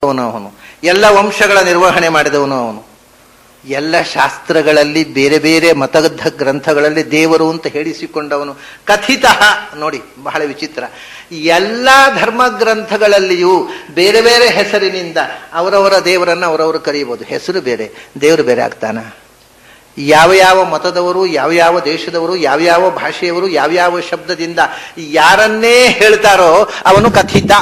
ಅವನು ಎಲ್ಲ ವಂಶಗಳ ನಿರ್ವಹಣೆ ಮಾಡಿದವನು ಅವನು. ಎಲ್ಲ ಶಾಸ್ತ್ರಗಳಲ್ಲಿ ಬೇರೆ ಬೇರೆ ಮತಬದ್ಧ ಗ್ರಂಥಗಳಲ್ಲಿ ದೇವರು ಅಂತ ಹೇಳಿಸಿಕೊಂಡವನು. ಕಥಿತ ನೋಡಿ, ಬಹಳ ವಿಚಿತ್ರ. ಎಲ್ಲ ಧರ್ಮ ಗ್ರಂಥಗಳಲ್ಲಿಯೂ ಬೇರೆ ಬೇರೆ ಹೆಸರಿನಿಂದ ಅವರವರ ದೇವರನ್ನು ಅವರವರು ಕರೆಯಬಹುದು. ಹೆಸರು ಬೇರೆ, ದೇವರು ಬೇರೆ ಆಗ್ತಾನ? ಯಾವ ಯಾವ ಮತದವರು, ಯಾವ್ಯಾವ ದೇಶದವರು, ಯಾವ್ಯಾವ ಭಾಷೆಯವರು, ಯಾವ್ಯಾವ ಶಬ್ದದಿಂದ ಯಾರನ್ನೇ ಹೇಳ್ತಾರೋ ಅವನು ಕಥಿತ.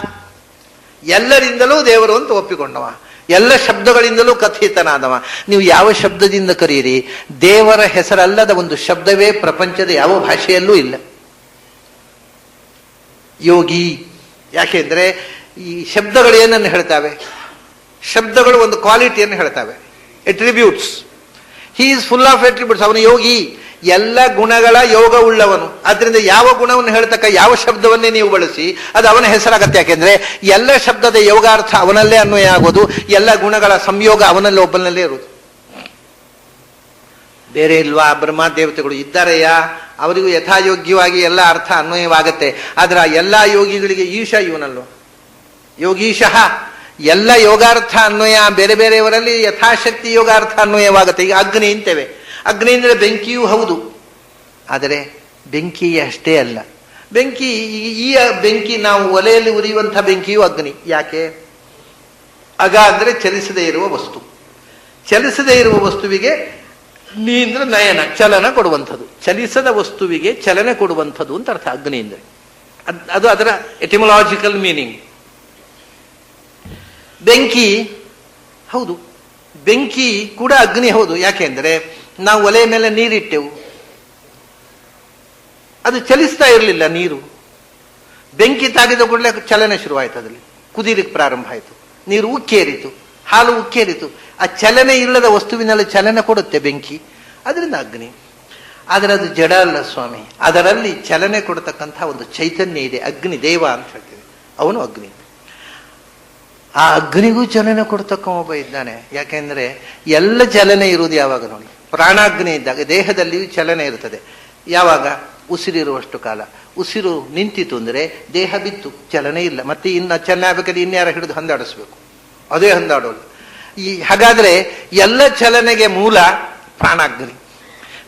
ಎಲ್ಲರಿಂದಲೂ ದೇವರು ಅಂತ ಒಪ್ಪಿಕೊಂಡವ, ಎಲ್ಲ ಶಬ್ದಗಳಿಂದಲೂ ಕಥಿತನಾದವ. ನೀವು ಯಾವ ಶಬ್ದದಿಂದ ಕರೀರಿ, ದೇವರ ಹೆಸರಲ್ಲದ ಒಂದು ಶಬ್ದವೇ ಪ್ರಪಂಚದ ಯಾವ ಭಾಷೆಯಲ್ಲೂ ಇಲ್ಲ. ಯೋಗಿ ಯಾಕೆಂದ್ರೆ ಈ ಶಬ್ದಗಳು ಏನನ್ನು ಹೇಳ್ತಾವೆ? ಶಬ್ದಗಳು ಒಂದು ಕ್ವಾಲಿಟಿಯನ್ನು ಹೇಳ್ತಾವೆ, attributes. He is full of attributes. ಅವನು ಯೋಗಿ, ಎಲ್ಲ ಗುಣಗಳ ಯೋಗ ಉಳ್ಳವನು. ಆದ್ರಿಂದ ಯಾವ ಗುಣವನ್ನು ಹೇಳ್ತಕ್ಕ ಯಾವ ಶಬ್ದವನ್ನೇ ನೀವು ಬಳಸಿ ಅದು ಅವನ ಹೆಸರಾಗತ್ತೆ. ಯಾಕೆಂದ್ರೆ ಎಲ್ಲ ಶಬ್ದದ ಯೋಗಾರ್ಥ ಅವನಲ್ಲೇ ಅನ್ವಯ ಆಗೋದು, ಎಲ್ಲ ಗುಣಗಳ ಸಂಯೋಗ ಅವನಲ್ಲಿ ಒಬ್ಬನಲ್ಲೇ ಇರುವುದು. ಬೇರೆ ಇಲ್ವಾ? ಬ್ರಹ್ಮ ದೇವತೆಗಳು ಇದ್ದಾರೆಯಾ, ಅವರಿಗೂ ಯಥಾಯೋಗ್ಯವಾಗಿ ಎಲ್ಲ ಅರ್ಥ ಅನ್ವಯವಾಗತ್ತೆ. ಆದ್ರೆ ಆ ಎಲ್ಲ ಯೋಗಿಗಳಿಗೆ ಈಶ ಇವನಲ್ಲೋ ಯೋಗೀಶಃ. ಎಲ್ಲ ಯೋಗಾರ್ಥ ಅನ್ವಯ ಬೇರೆ ಬೇರೆಯವರಲ್ಲಿ ಯಥಾಶಕ್ತಿ ಯೋಗಾರ್ಥ ಅನ್ವಯವಾಗುತ್ತೆ. ಈಗ ಅಗ್ನಿ ಅಂತೇವೆ, ಅಗ್ನಿ ಅಂದರೆ ಬೆಂಕಿಯೂ ಹೌದು, ಆದರೆ ಬೆಂಕಿ ಅಷ್ಟೇ ಅಲ್ಲ. ಬೆಂಕಿ, ಈ ಬೆಂಕಿ ನಾವು ಒಲೆಯಲ್ಲಿ ಉರಿಯುವಂಥ ಬೆಂಕಿಯೂ ಅಗ್ನಿ. ಯಾಕೆ? ಅಗ ಅಂದರೆ ಚಲಿಸದೇ ಇರುವ ವಸ್ತು. ಚಲಿಸದೇ ಇರುವ ವಸ್ತುವಿಗೆ ನೀ ಅಂದ್ರೆ ನಯನ, ಚಲನ ಕೊಡುವಂಥದ್ದು. ಚಲಿಸದ ವಸ್ತುವಿಗೆ ಚಲನೆ ಕೊಡುವಂಥದ್ದು ಅಂತ ಅರ್ಥ ಅಗ್ನಿ ಅಂದರೆ. ಅದು ಅದರ ಎಟಿಮೊಲಾಜಿಕಲ್ ಮೀನಿಂಗ್. ಬೆಂಕಿ ಹೌದು, ಬೆಂಕಿ ಕೂಡ ಅಗ್ನಿ ಹೌದು. ಯಾಕೆಂದ್ರೆ ನಾವು ಒಲೆ ಮೇಲೆ ನೀರಿಟ್ಟೆವು, ಅದು ಚಲಿಸ್ತಾ ಇರಲಿಲ್ಲ ನೀರು. ಬೆಂಕಿ ತಾಗಿದ ಕೂಡಲೇ ಚಲನೆ ಶುರುವಾಯಿತು, ಅದರಲ್ಲಿ ಕುದೀಲಿಕ್ಕೆ ಪ್ರಾರಂಭ ಆಯಿತು, ನೀರು ಉಕ್ಕೇರಿತು, ಹಾಲು ಉಕ್ಕೇರಿತು. ಆ ಚಲನೆ ಇಲ್ಲದ ವಸ್ತುವಿನಲ್ಲಿ ಚಲನೆ ಕೊಡುತ್ತೆ ಬೆಂಕಿ, ಅದರಿಂದ ಅಗ್ನಿ. ಆದರೆ ಅದು ಜಡ ಅಲ್ಲ ಸ್ವಾಮಿ, ಅದರಲ್ಲಿ ಚಲನೆ ಕೊಡತಕ್ಕಂಥ ಒಂದು ಚೈತನ್ಯ ಇದೆ, ಅಗ್ನಿ ದೇವ ಅಂತ ಹೇಳ್ತೀವಿ, ಅವನು ಅಗ್ನಿ. ಆ ಅಗ್ನಿಗೂ ಚಲನೆ ಕೊಡ್ತಕ್ಕ ಒಬ್ಬ ಇದ್ದಾನೆ. ಯಾಕೆಂದ್ರೆ ಎಲ್ಲ ಚಲನೆ ಇರುವುದು ಯಾವಾಗ ನೋಡಿ, ಪ್ರಾಣಾಗ್ನಿ ಇದ್ದಾಗ ದೇಹದಲ್ಲಿಯೂ ಚಲನೆ ಇರ್ತದೆ. ಯಾವಾಗ? ಉಸಿರಿರುವಷ್ಟು ಕಾಲ. ಉಸಿರು ನಿಂತಿತು ಅಂದರೆ ದೇಹ ಬಿತ್ತು, ಚಲನೆ ಇಲ್ಲ. ಮತ್ತೆ ಇನ್ನು ಚೆನ್ನಾಗಬೇಕಾದ್ರೆ ಇನ್ಯಾರ ಹಿಡಿದು ಹಂದಾಡಿಸ್ಬೇಕು, ಅದೇ ಹಂದಾಡೋಲ್ಲ. ಹಾಗಾದ್ರೆ ಎಲ್ಲ ಚಲನೆಗೆ ಮೂಲ ಪ್ರಾಣಾಗ್ನಿ.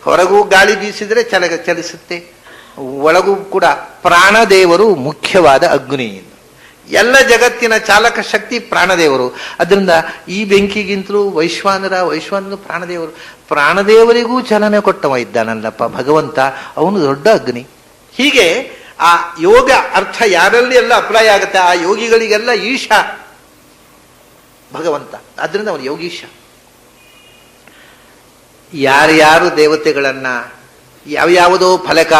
ಹೊರಗೂ ಗಾಳಿ ಬೀಸಿದ್ರೆ ಚಲಿಸುತ್ತೆ, ಒಳಗೂ ಕೂಡ ಪ್ರಾಣದೇವರು ಮುಖ್ಯವಾದ ಅಗ್ನಿ. ಎಲ್ಲ ಜಗತ್ತಿನ ಚಾಲಕ ಶಕ್ತಿ ಪ್ರಾಣದೇವರು. ಅದರಿಂದ ಈ ಬೆಂಕಿಗಿಂತಲೂ ವೈಶ್ವಾನರ ಪ್ರಾಣದೇವರು. ಪ್ರಾಣದೇವರಿಗೂ ಚಲನೆ ಕೊಟ್ಟವ ಇದ್ದಾನಲ್ಲಪ್ಪ ಭಗವಂತ, ಅವನು ದೊಡ್ಡ ಅಗ್ನಿ. ಹೀಗೆ ಆ ಯೋಗ ಅರ್ಥ ಯಾರಲ್ಲಿ ಎಲ್ಲ ಅಪ್ಲೈ ಆಗುತ್ತೆ, ಆ ಯೋಗಿಗಳಿಗೆಲ್ಲ ಈಶ ಭಗವಂತ. ಆದ್ರಿಂದ ಅವನು ಯೋಗೀಶ. ಯಾರ್ಯಾರು ದೇವತೆಗಳನ್ನ ಯಾವ್ಯಾವುದೋ ಫಲಕ